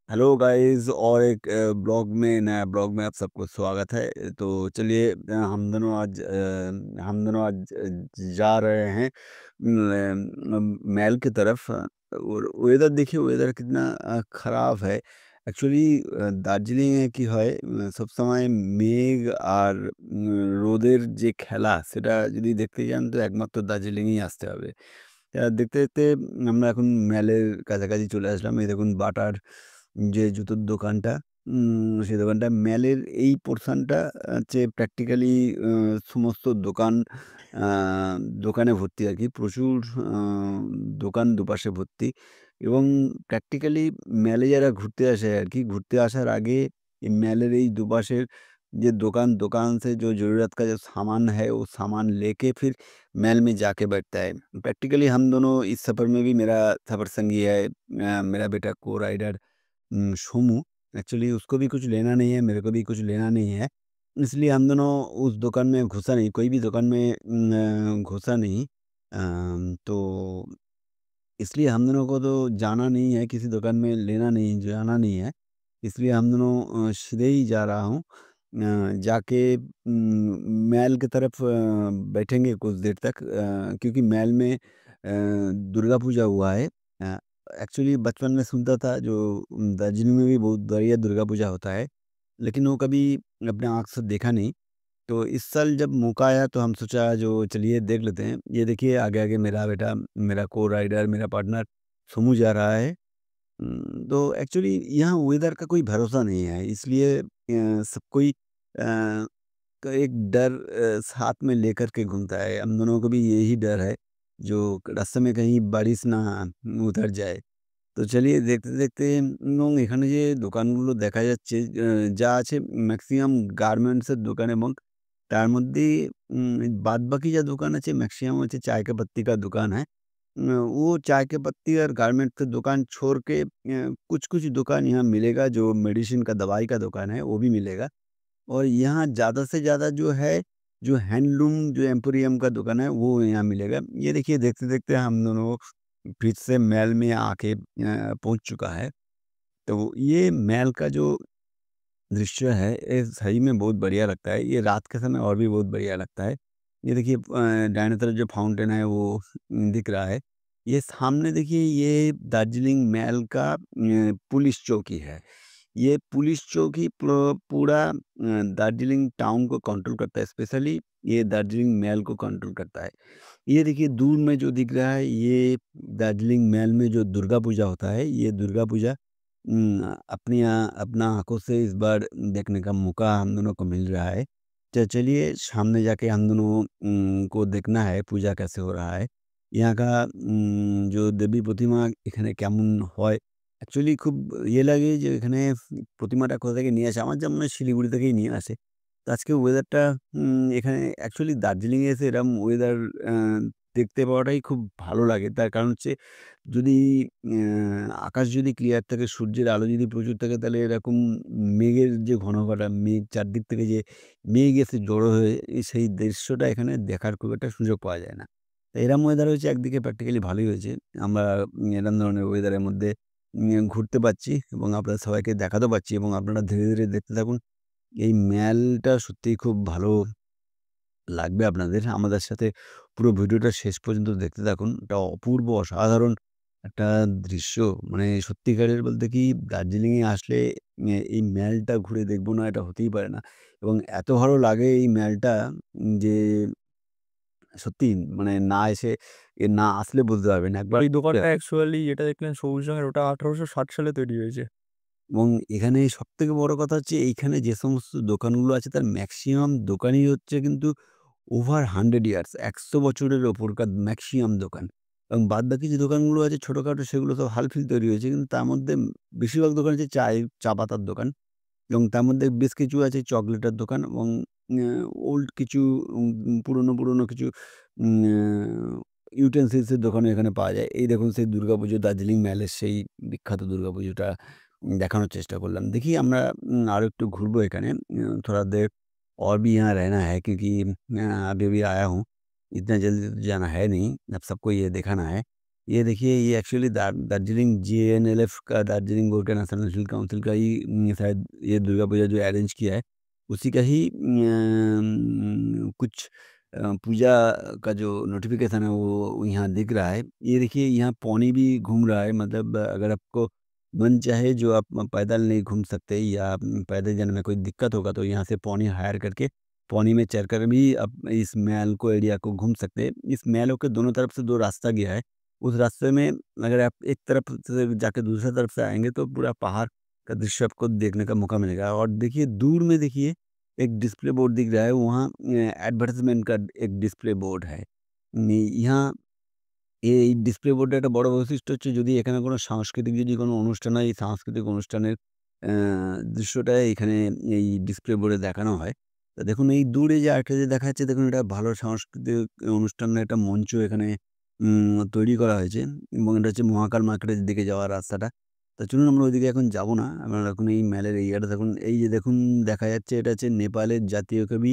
Hello guys और एक blog में नया ब्लॉग में आप सबको स्वागत है। तो चलिए हम दोनों आज जा रहे हैं महल की तरफ। और वेदर देखिए, वेदर कितना ख़राब है। एक्चुअली দার্জিলিং এ কি হয়, সবসময় মেঘ আর রোদের যে খেলা সেটা যদি দেখতে যান তো একমাত্র দার্জিলিংই আসতে হবে। দেখতে, দেখতে আমরা এখন ম্যালের কাছাকাছি চলে আসলাম। এই দেখুন বাটার যে জুতোর দোকানটা, সেই দোকানটা ম্যালের এই পোরশনটা হচ্ছে প্র্যাকটিক্যালি আ সমস্ত আ দোকানে ভর্তি আরকি। প্রচুর আ দোকান দুপাশে ভর্তি এবং প্র্যাকটিক্যালি ম্যালে যারা ঘুরতে আসে আরকি, ঘুরতে আসার আগে এই ম্যালের এই দুপাশের যে दुकान से जो ज़रूरत का जो सामान है, वो सामान लेके फिर महल में जाके बैठता है। प्रैक्टिकली हम दोनों इस सफ़र में भी मेरा सफ़र संगी है, मेरा बेटा को-राइडर सोमू। एक्चुअली उसको भी कुछ लेना नहीं है, मेरे को भी कुछ लेना नहीं है। इसलिए हम दोनों उस दुकान में घुसा नहीं, कोई भी दुकान में घुसा नहीं। तो इसलिए हम दोनों को तो जाना नहीं है, किसी दुकान में लेना नहीं जाना नहीं है। इसलिए हम दोनों सीधे ही जा रहा हूँ। जाके महल की तरफ बैठेंगे कुछ देर तक, क्योंकि महल में दुर्गा पूजा हुआ है। एक्चुअली बचपन में सुनता था जो दार्जिलिंग में भी बहुत बढ़िया दुर्गा पूजा होता है, लेकिन वो कभी अपने आँख से देखा नहीं। तो इस साल जब मौका आया तो हम सोचा जो चलिए देख लेते हैं। ये देखिए आगे-आगे मेरा बेटा, मेरा को-राइडर, मेरा पार्टनर सोमू जा रहा है। तो एक्चुअली यहाँ वेदर का कोई भरोसा नहीं है, इसलिए सब कोई का एक डर साथ में लेकर के घूमता है। हम दोनों को भी यही डर है, जो रास्ते में कहीं बारिश ना उतर जाए। তো চলিয়ে দেখতে, দেখতে এবং এখানে যে দোকানগুলো দেখা যাচ্ছে, যা আছে ম্যাক্সিমাম গার্মেন্টসের দোকান এবং তার মধ্যেই বাদবাকি যা দোকান আছে मैक्सिमम হচ্ছে चाय का पत्ती का दुकान है। वो चाय के पत्ती और गारमेंट का दुकान छोड़ के कुछ-कुछ दुकान यहाँ मिलेगा जो मेडिसिन का दवाई का दुकान है, वो भी मिलेगा। और यहाँ ज़्यादा से ज़्यादा जो है, जो हैंडलूम जो एम्पोरियम का दुकान है, वो यहाँ मिलेगा। ये देखिए देखते-देखते हम दोनों फिर से महल में आके पहुँच चुका है। तो ये महल का जो दृश्य है, ये सही में बहुत बढ़िया लगता है। ये रात के समय और भी बहुत बढ़िया लगता है। ये देखिए दाहिने तरफ जो फाउंटेन है वो दिख रहा है। ये सामने देखिए, ये दार्जिलिंग महल का पुलिस चौकी है। ये पुलिस चौकी पूरा दार्जिलिंग टाउन को कंट्रोल करता है, स्पेशली ये दार्जिलिंग महल को कंट्रोल करता है। ये देखिए दूर में जो दिख रहा है, ये दार्जिलिंग महल में जो दुर्गा पूजा होता है, ये दुर्गा पूजा अपना आँखों से इस बार देखने का मौका हम दोनों को मिल रहा है। चलिए सामने जाके हम दोनों को देखना है पूजा कैसे हो रहा है। यहाँ का जो দেবী প্রতিমা এখানে কেমন হয়? অ্যাকচুয়ালি খুব ইয়ে লাগে যে এখানে প্রতিমাটা কোথা থেকে নিয়ে আসে? আমার যা মনে হয় শিলিগুড়ি থেকেই নিয়ে আসে। তো আজকে ওয়েদারটা এখানে অ্যাকচুয়ালি দার্জিলিং এ এসে এরকম ওয়েদার আ দেখতে পাওয়াটাই খুব ভালো লাগে। তার কারণ হচ্ছে যদি আকাশ যদি ক্লিয়ার থাকে, সূর্যের আলো যদি প্রচুর থাকে, তাহলে এরকম মেঘের যে ঘন ঘটা মেঘ, চারদিক থেকে যে মেঘ এসে জড়ো হয়ে সেই দৃশ্যটা এখানে দেখার খুব একটা সুযোগ পাওয়া যায় না। তো এরম ওয়েদার হয়েছে, একদিকে প্র্যাকটিক্যালি ভালোই হয়েছে। আমরা এরম ধরনের ওয়েদারের মধ্যে ঘুরতে পারছি এবং আপনাদের সবাইকে দেখাতেও পারছি এবং আপনারা ধীরে, ধীরে দেখতে থাকুন। এই ম্যালটা সত্যিই খুব ভালো লাগবে আপনাদের। আমাদের সাথে পুরো ভিডিওটা শেষ পর্যন্ত দেখতে থাকুন। এটা অপূর্ব অসাধারণ একটা দৃশ্য। মানে সত্যিকারের বলতে কি, দার্জিলিংয়ে আসলে এই ম্যালটা ঘুরে দেখব না, এটা হতেই পারে না। এবং এত ভালো লাগে এই ম্যালটা, যে সত্যি মানে না আসলে বুঝতে পারবেন। একবার ওই দোকানটা অ্যাকচুয়ালি যেটা দেখলেন সবুজ রঙের ওটা ১৮৬০ সালে তৈরি হয়েছে। এবং এখানে সবথেকে বড় কথা হচ্ছে, এইখানে যে সমস্ত দোকানগুলো আছে তার মেক্সিমাম দোকানই হচ্ছে কিন্তু ওভার 100 ইয়ার্স, ১০০ বছরের ওপরকার মেক্সিমাম দোকান। এবং বাদবাকি যে দোকানগুলো আছে ছোটখাটো, সেগুলো সব হালফিল তৈরি হয়েছে। কিন্তু তার মধ্যে বেশিরভাগ দোকান হচ্ছে চা পাতার দোকান এবং তার মধ্যে বেশ কিছু আছে চকলেটের দোকান এবং ওল্ড কিছু পুরনো কিছু ইউটেনসিলস এর দোকানও এখানে পাওয়া যায়। এই দেখুন সেই দুর্গাপুজো, দার্জিলিং মেলের সেই বিখ্যাত দুর্গাপুজোটা দেখানোর চেষ্টা করলাম। দেখি আমরা আরো একটু ঘুরবো এখানে। थोड़ा देर और भी यहाँ रहना है, क्योंकि अभी-अभी आया हूँ। इतना जल्दी तो जाना है नहीं, अब सबको ये दिखाना है। ये देखिए ये एक्चुअली दार्जिलिंग जीएनएलएफ का, दार्जिलिंग गोर्खा नेशनल काउंसिल का ही शायद ये दुर्गा पूजा जो अरेंज किया है, उसी का ही कुछ पूजा का जो नोटिफ़िकेशन है वो यहाँ दिख रहा है। ये देखिए यहाँ पौनी भी घूम रहा है, मतलब अगर आपको मन चाहे जो आप पैदल नहीं घूम सकते या पैदल जाने में कोई दिक्कत होगा तो यहाँ से पौनी हायर करके पौनी में चढ़कर भी आप इस महल को एरिया को घूम सकते हैं। इस महलों के दोनों तरफ से 2 रास्ता गया है। उस रास्ते में अगर आप एक तरफ से जाके दूसरी तरफ से आएँगे तो पूरा पहाड़ का दृश्य आपको देखने का मौका मिलेगा। और देखिए दूर में देखिए एक डिस्प्ले बोर्ड दिख रहा है, वहाँ एडवर्टाइज़मेंट का एक डिस्प्ले बोर्ड है। यहाँ এই ডিসপ্লে বোর্ডে একটা বড় বৈশিষ্ট্য হচ্ছে যদি এখানে কোনো সাংস্কৃতিক যদি কোনো অনুষ্ঠান হয়, এই সাংস্কৃতিক অনুষ্ঠানের অ্যা দৃশ্যটা এখানে এই ডিসপ্লে বোর্ডে দেখানো হয়। তো দেখুন এই দূরে যে আরেকটা যে দেখা যাচ্ছে, দেখুন এটা ভালো সাংস্কৃতিক অনুষ্ঠানের একটা মঞ্চ এখানে তৈরি করা হয়েছে এবং এটা হচ্ছে মহাকাল মার্কেটের দিকে যাওয়ার রাস্তাটা। তো চলুন আমরা ওইদিকে এখন যাব না। আমরা এখন এই মেলের এরিয়াটা দেখুন, এই যে দেখুন দেখা যাচ্ছে এটা হচ্ছে নেপালের জাতীয় কবি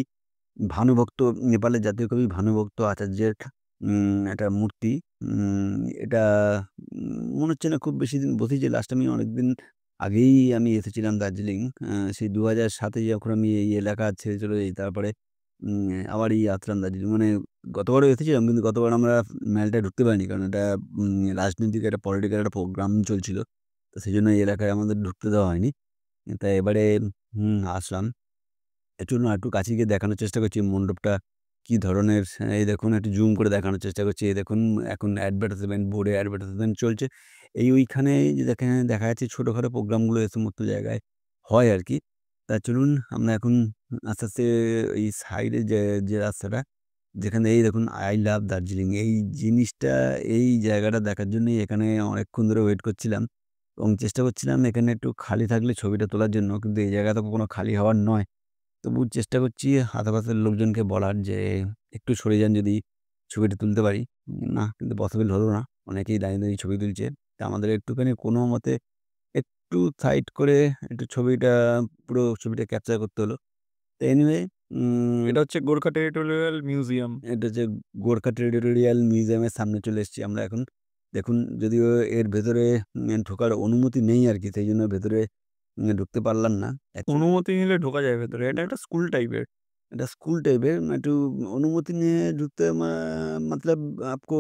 ভানুভক্ত, নেপালের জাতীয় কবি ভানুভক্ত আচার্যের একটা মূর্তি। এটা মনে হচ্ছে না খুব বেশি দিন বসেছি। লাস্ট আমি অনেকদিন আগেই আমি এসেছিলাম দার্জিলিং। সেই ২০০৭ এ যখন আমি এই এলাকা ছেড়ে চলে যাই, তারপরে আবার এই আসলাম দার্জিলিং। মানে গতবারও এসেছিলাম কিন্তু গতবার আমরা মেলটায় ঢুকতে পারিনি। কারণ এটা রাজনৈতিক একটা পলিটিক্যাল একটা প্রোগ্রাম চলছিল। তো সেজন্য এই এলাকায় আমাদের ঢুকতে দেওয়া হয়নি। তাই এবারে আসলাম। চলুন আরেকটু কাছে গিয়ে দেখানোর চেষ্টা করছি মণ্ডপটা কি ধরনের। এই দেখুন একটু জুম করে দেখানোর চেষ্টা করছি। এই দেখুন এখন অ্যাডভার্টাইজমেন্ট বোর্ডে অ্যাডভার্টাইজমেন্ট চলছে। ওইখানে যে দেখা যাচ্ছে ছোটখাটো প্রোগ্রামগুলো এই সমস্ত জায়গায় হয় আরকি। তা চলুন আমরা এখন আস্তে, আস্তে এই সাইডে যে রাস্তাটা, যেখানে এই দেখুন আই লাভ দার্জিলিং, এই জিনিসটা, এই জায়গাটা দেখার জন্যই এখানে অনেকক্ষণ ধরে ওয়েট করছিলাম এবং চেষ্টা করছিলাম এখানে একটু খালি থাকলে ছবিটা তোলার জন্য। কিন্তু এই জায়গা তো কখনো খালি হওয়ার নয়। তবু চেষ্টা করছি আশেপাশের লোকজনকে বলার যে, "একটু সরে যান যদি ছবিটা তুলতে পারি।" না, কিন্তু পসিবল হলো না। অনেকেই দাঁড়িয়ে, দাঁড়িয়ে ছবি তুলছে। তা আমাদের একটুখানি কোনোমতে একটু সাইড করে একটু ছবিটা, পুরো ছবিটা ক্যাপচার করতে হলো। তো এনিওয়ে এটা হচ্ছে গোর্খা টেরিটোরিয়াল মিউজিয়াম। এটা হচ্ছে গোর্খা টেরিটোরিয়াল মিউজিয়ামের সামনে চলে এসেছি আমরা এখন। দেখুন যদিও এর ভেতরে ঢোকার অনুমতি নেই আরকি, সেইজন্য ভেতরে ঢুকতে পারলাম না। অ্যাকচুয়ালি অনুমতি নিলে ঢোকা যায় ভেতরে। এটা একটা স্কুল টাইপের। এটা स्कूल टाइप है, একটু অনুমতি নিয়ে ঢুকতে मतलब आपको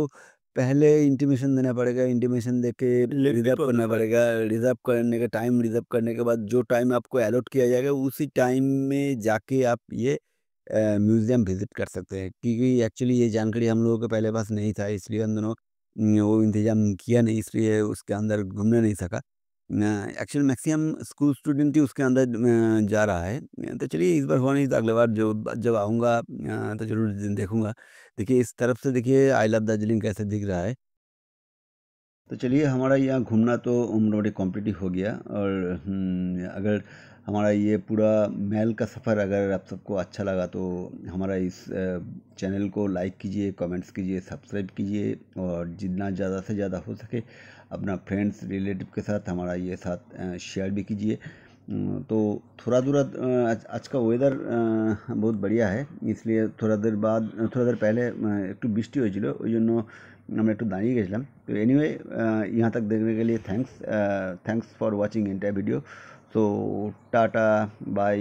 पहले इंटीमेशन देना पड़ेगा, इंटीमेशन देके लिखित रिज़र्व करना होता है। पड़ेगा। रिज़र्व करने का टाइम, रिज़र्व करने के बाद जो टाइम आपको अलॉट किया जाएगा उसी टाइम में जाके आप ये म्यूज़ियम विज़िट कर सकते हैं। क्योंकि एक्चुअली ये जानकारी हम लोगों के पहले पास नहीं था, इसलिए हम दोनों वो इंतज़ाम किया नहीं, इसलिए उसके अंदर घूमने नहीं सका। एक्चुअली मैक्सिमम स्कूल स्टूडेंट ही उसके अंदर जा रहा है। तो चलिए इस बार हुआ नहीं तो अगली बार जो जब आऊँगा तो ज़रूर देखूँगा। देखिए इस तरफ से देखिए आई लव दार्जिलिंग कैसे दिख रहा है। तो चलिए हमारा यहाँ घूमना तो मोटामोटी कंप्लीट ही हो गया। और अगर हमारा ये पूरा महल का सफ़र अगर आप सबको अच्छा लगा तो हमारा इस चैनल को लाइक कीजिए, कमेंट्स कीजिए, सब्सक्राइब कीजिए और जितना ज़्यादा से ज़्यादा हो सके अपना फ्रेंड्स रिलेटिव के साथ हमारा ये साथ शेयर भी कीजिए। तो थोड़ा दूर आज का वेदर बहुत बढ़िया है, इसलिए थोड़ा देर पहले একটু বৃষ্টি হয়েছিল, ওই জন্য আমরা একটু দাঁড়িয়ে গেছিলাম। তো এনিওয়ে यहाँ तक देखने के लिए thanks for watching entire video. So tata bye.